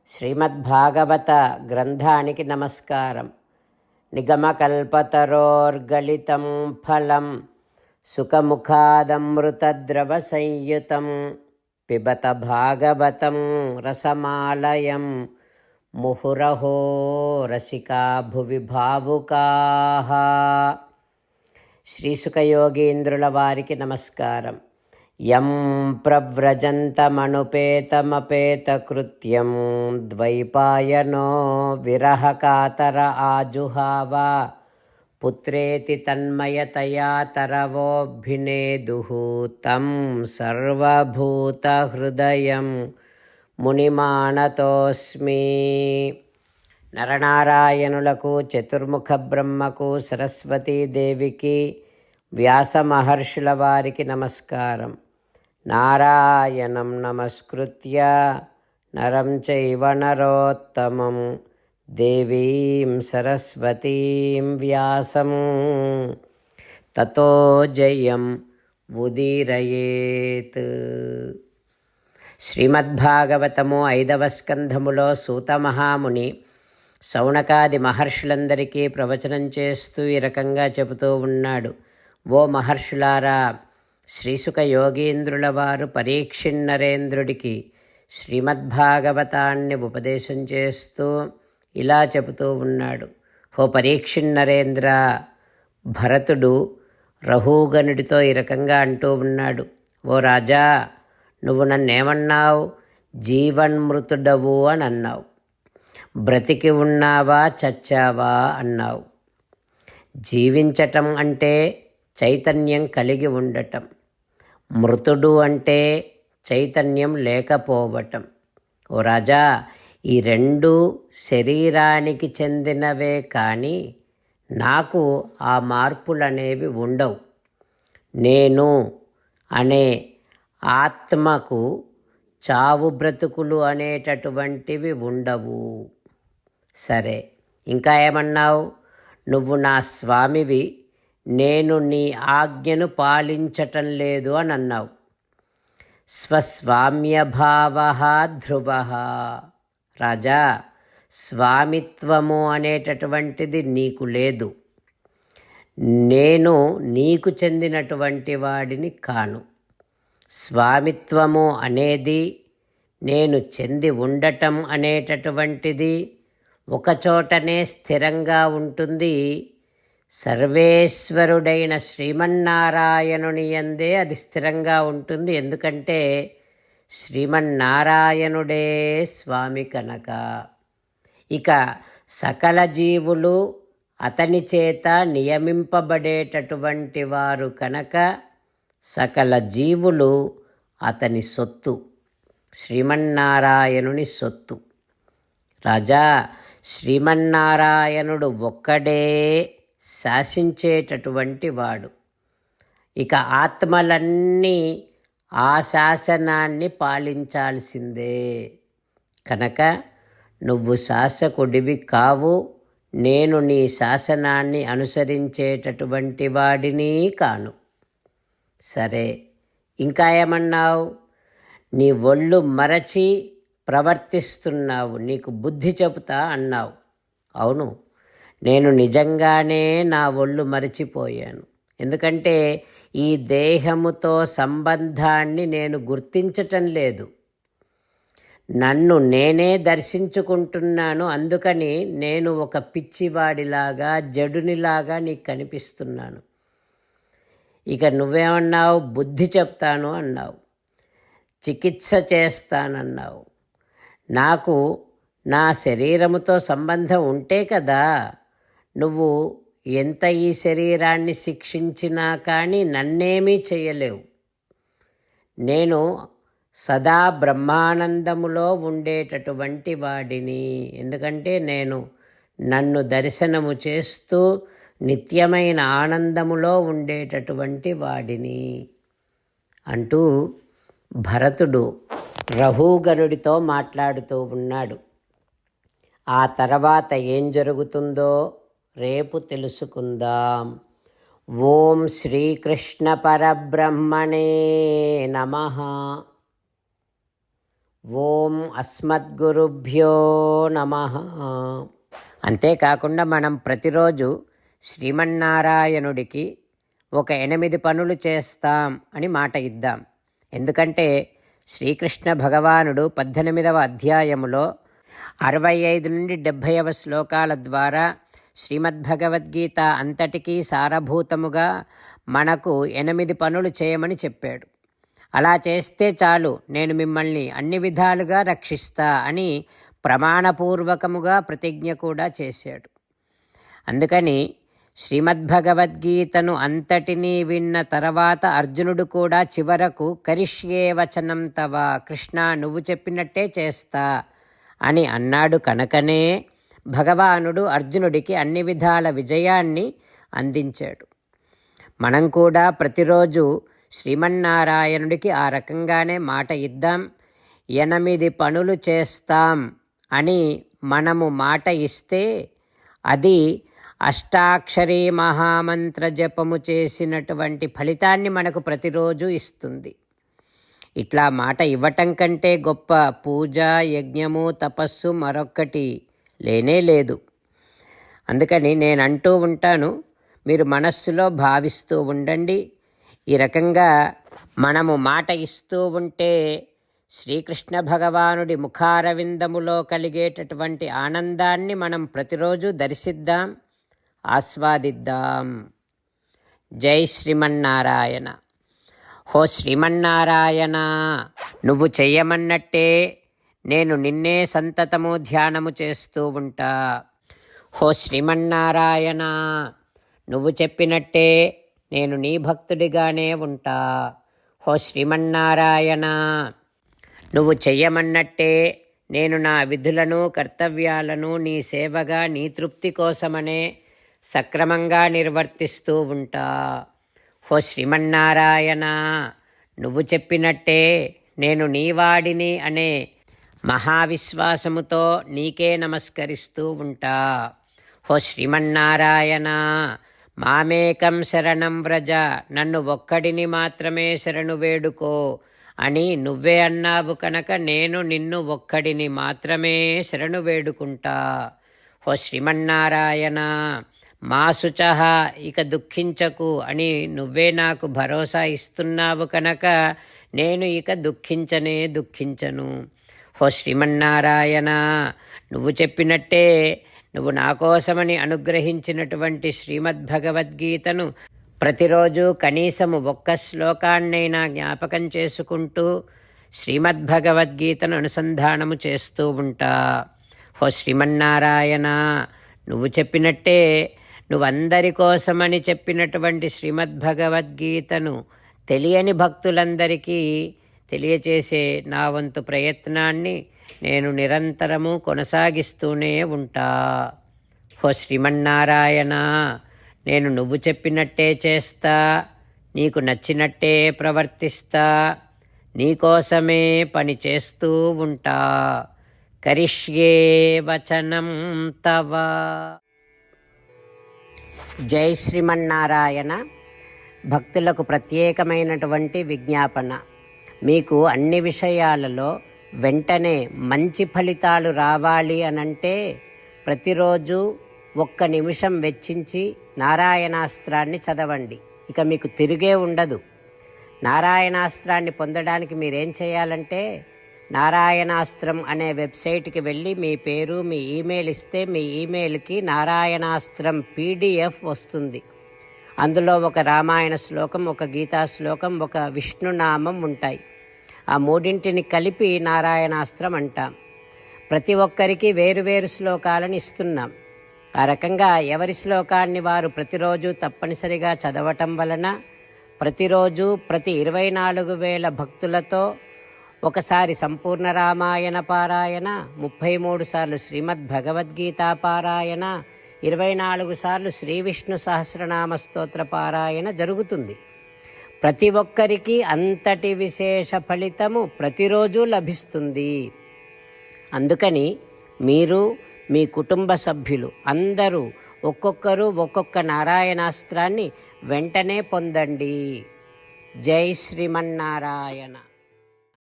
శ్రీమద్భాగవత గ్రంథానికి నమస్కారం. నిగమకల్పతరోర్గళితం ఫలం సుఖముఖాదమృతద్రవ సంయుతం పిబత భాగవతం రసమాలయం ముహురహో రసికా భువి భావుకాః. శ్రీసుఖయోగీంద్రుల వారికి నమస్కారం. యం ప్రవ్రజంతమనుపేతమపేతకృత్యం ద్వైపాయనో విరహకాతర ఆజుహావ పుత్రేతి తన్మయతయా తరవోభినేదుః తం సర్వభూతహృదయం మునిమానతోస్మి. నరనారాయణులకు, చతుర్ముఖ బ్రహ్మకు, సరస్వతీదేవికి, వ్యాస మహర్షుల వారికి నమస్కారం. నారాయణం నమస్కృత్య నరం చైవ నరోత్తమం దేవీం సరస్వతీం వ్యాసం తతో జయం ఉదీరయేత్. శ్రీమద్భాగవతము 5వ స్కంధములో సూత మహాముని శౌనకాది మహర్షులందరికీ ప్రవచనం చేస్తూ ఈ రకంగా చెబుతూ ఉన్నాడు. ఓ మహర్షులారా, శ్రీసుఖ యోగీంద్రుల వారు పరీక్షిన్నరేంద్రుడికి శ్రీమద్భాగవతాన్ని ఉపదేశం చేస్తూ ఇలా చెబుతూ ఉన్నాడు. ఓ పరీక్షిన్నరేంద్ర, భరతుడు రహూగనుడితో ఈ రకంగా అంటూ ఉన్నాడు. ఓ రాజా, నువ్వు నన్నేమన్నావు? జీవన్మృతుడవు అని అన్నావు. బ్రతికి ఉన్నావా చచ్చావా అన్నావు. జీవించటం అంటే చైతన్యం కలిగి ఉండటం, మృతుడు అంటే చైతన్యం లేకపోవటం. ఓ రాజా, ఈ రెండు శరీరానికి చెందినవే కానీ నాకు ఆ మార్పులనేవి ఉండవు. నేను అనే ఆత్మకు చావు బ్రతుకులు అనేటటువంటివి ఉండవు. సరే, ఇంకా ఏమన్నావు? నువ్వు నా స్వామివి, నేను నీ ఆజ్ఞను పాలించటం లేదు అని అన్నావు. స్వస్వామ్యభావః ధ్రువః. రాజా, స్వామిత్వము అనేటటువంటిది నీకు లేదు. నేను నీకు చెందినటువంటి వాడిని కాను. స్వామిత్వము అనేది, నేను చెంది ఉండటం అనేటటువంటిది ఒకచోటనే స్థిరంగా ఉంటుంది. సర్వేశ్వరుడైన శ్రీమన్నారాయణుని యందే అది స్థిరంగా ఉంటుంది. ఎందుకంటే శ్రీమన్నారాయణుడే స్వామి కనుక. ఇక సకల జీవులు అతని చేత నియమింపబడేటటువంటి వారు కనుక సకల జీవులు అతని సొత్తు, శ్రీమన్నారాయణుని సొత్తు. రాజా, శ్రీమన్నారాయణుడు ఒక్కడే శాసించేటటువంటి వాడు. ఇక ఆత్మలన్నీ ఆ శాసనాన్ని పాలించాల్సిందే. కనుక నువ్వు శాసకుడివి కావు, నేను నీ శాసనాన్ని అనుసరించేటటువంటి వాడిని కాను. సరే, ఇంకా ఏమన్నావు? నీ ఒళ్ళు మరచి ప్రవర్తిస్తున్నావు, నీకు బుద్ధి చెబుతా అన్నావు. అవును, నేను నిజంగానే నా ఒళ్ళు మరచిపోయాను. ఎందుకంటే ఈ దేహముతో సంబంధాన్ని నేను గుర్తించటం లేదు. నన్ను నేనే దర్శించుకుంటున్నాను. అందుకని నేను ఒక పిచ్చివాడిలాగా, జడునిలాగా నీకు కనిపిస్తున్నాను. ఇక నువ్వేమన్నావు? బుద్ధి చెప్తాను అన్నావు, చికిత్స చేస్తానన్నావు. నాకు నా శరీరముతో సంబంధం ఉంటే కదా నువ్వు ఎంత ఈ శరీరాన్ని శిక్షించినా కానీ నన్నేమీ చేయలేవు. నేను సదా బ్రహ్మానందములో ఉండేటటువంటి వాడిని. ఎందుకంటే నేను నన్ను దర్శనము చేస్తూ నిత్యమైన ఆనందములో ఉండేటటువంటి వాడిని అంటూ భరతుడు రహూగనుడితో మాట్లాడుతూ ఉన్నాడు. ఆ తర్వాత ఏం జరుగుతుందో రేపు తెలుసుకుందాం. ఓం శ్రీకృష్ణ పరబ్రహ్మణే నమః. ఓం అస్మద్గురుభ్యో నమః. అంతేకాకుండా మనం ప్రతిరోజు శ్రీమన్నారాయణుడికి ఒక 8 పనులు చేస్తాం అని మాట ఇద్దాం. ఎందుకంటే శ్రీకృష్ణ భగవానుడు 18వ అధ్యాయములో 65 నుండి 70వ శ్లోకాల ద్వారా శ్రీమద్భగవద్గీత అంతటికీ సారభూతముగా మనకు 8 పనులు చేయమని చెప్పాడు. అలా చేస్తే చాలు, నేను మిమ్మల్ని అన్ని విధాలుగా రక్షిస్తా అని ప్రమాణపూర్వకముగా ప్రతిజ్ఞ కూడా చేశాడు. అందుకని శ్రీమద్భగవద్గీతను అంతటినీ విన్న తర్వాత అర్జునుడు కూడా చివరకు కరిష్యే వచనం తవ, కృష్ణ నువ్వు చెప్పినట్టే చేస్తా అని అన్నాడు. కనుకనే భగవానుడు అర్జునుడికి అన్ని విధాల విజయాన్ని అందించాడు. మనం కూడా ప్రతిరోజు శ్రీమన్నారాయణుడికి ఆ రకంగానే మాట ఇద్దాం. 8 పనులు చేస్తాం అని మనము మాట ఇస్తే అది అష్టాక్షరీ మహామంత్ర జపము చేసినటువంటి ఫలితాన్ని మనకు ప్రతిరోజు ఇస్తుంది. ఇట్లా మాట ఇవ్వటం కంటే గొప్ప పూజ, యజ్ఞము, తపస్సు మరొక్కటి లేనే లేదు. అందుకని నేను అంటూ ఉంటాను, మీరు మనస్సులో భావిస్తూ ఉండండి. ఈ రకంగా మనము మాట ఇస్తూ ఉంటే శ్రీకృష్ణ భగవానుడి ముఖారవిందములో కలిగేటటువంటి ఆనందాన్ని మనం ప్రతిరోజు దర్శిద్దాం, ఆస్వాదిద్దాం. జై శ్రీమన్నారాయణ. హో శ్రీమన్నారాయణ, నువ్వు చెయ్యమన్నట్టే నేను నిన్నే సంతతము ధ్యానము చేస్తూ ఉంటా. హో శ్రీమన్నారాయణ, నువ్వు చెప్పినట్టే నేను నీ భక్తుడిగానే ఉంటా. హో శ్రీమన్నారాయణ, నువ్వు చెయ్యమన్నట్టే నేను నా విధులను, కర్తవ్యాలను నీ సేవగా, నీ తృప్తి కోసమనే సక్రమంగా నిర్వర్తిస్తూ ఉంటా. హో శ్రీమన్నారాయణ, నువ్వు చెప్పినట్టే నేను నీవాడిని అనే మహావిశ్వాసముతో నీకే నమస్కరిస్తూ ఉంటా. హో శ్రీమన్నారాయణ, మామేకం శరణం వ్రజ, నన్ను ఒక్కడిని మాత్రమే శరణు వేడుకో అని నువ్వే అన్నావు కనుక నేను నిన్ను ఒక్కడిని మాత్రమే శరణు వేడుకుంటా. హో శ్రీమన్నారాయణ, మా శుచః, ఇక దుఃఖించకు అని నువ్వే నాకు భరోసా ఇస్తున్నావు కనుక నేను ఇక దుఃఖించను. హో శ్రీమన్నారాయణ, నువ్వు చెప్పినట్టే నువ్వు నా కోసమని అనుగ్రహించినటువంటి శ్రీమద్భగవద్గీతను ప్రతిరోజు కనీసము 1 శ్లోకాన్నైనా జ్ఞాపకం చేసుకుంటూ శ్రీమద్భగవద్గీతను అనుసంధానము చేస్తూ ఉంటా. హో శ్రీమన్నారాయణ, నువ్వు చెప్పినట్టే నువ్వందరి కోసమని చెప్పినటువంటి శ్రీమద్భగవద్గీతను తెలియని భక్తులందరికీ తెలియచేసే నా వంతు ప్రయత్నాన్ని నేను నిరంతరము కొనసాగిస్తూనే ఉంటా. హో శ్రీమన్నారాయణ, నేను నువ్వు చెప్పినట్టే చేస్తా, నీకు నచ్చినట్టే ప్రవర్తిస్తా, నీకోసమే పని చేస్తూ ఉంటా. కరిష్యే వచనం తవ. జై శ్రీమన్నారాయణ. భక్తులకు ప్రత్యేకమైనటువంటి విజ్ఞాపన. మీకు అన్ని విషయాలలో వెంటనే మంచి ఫలితాలు రావాలి అనంటే ప్రతిరోజు 1 నిమిషం వెచ్చించి నారాయణాస్త్రాన్ని చదవండి. ఇక మీకు తిరిగే ఉండదు. నారాయణాస్త్రాన్ని పొందడానికి మీరేం చేయాలంటే నారాయణాస్త్రం అనే వెబ్సైట్కి వెళ్ళి మీ పేరు, మీ ఈమెయిల్ ఇస్తే మీ ఈమెయిల్కి నారాయణాస్త్రం PDF వస్తుంది. అందులో ఒక రామాయణ శ్లోకం, ఒక గీతా శ్లోకం, ఒక విష్ణునామం ఉంటాయి. ఆ 3 కలిపి నారాయణాస్త్రం అంటాం. ప్రతి ఒక్కరికి వేరువేరు శ్లోకాలను ఇస్తున్నాం. ఆ రకంగా ఎవరి శ్లోకాన్ని వారు ప్రతిరోజు తప్పనిసరిగా చదవటం వలన ప్రతిరోజు ప్రతి 24,000 భక్తులతో ఒకసారి సంపూర్ణ రామాయణ పారాయణ, 33 సార్లు శ్రీమద్భగవద్గీత పారాయణ, 24 సార్లు శ్రీ విష్ణు సహస్రనామ స్తోత్ర పారాయణ జరుగుతుంది. ప్రతి ఒక్కరికి అంతటి విశేష ఫలితము ప్రతిరోజు లభిస్తుంది. అందుకని మీరు, మీ కుటుంబ సభ్యులు అందరూ ఒక్కొక్కరు ఒక్కొక్క నారాయణాస్త్రాన్ని వెంటనే పొందండి. జై శ్రీమన్నారాయణ.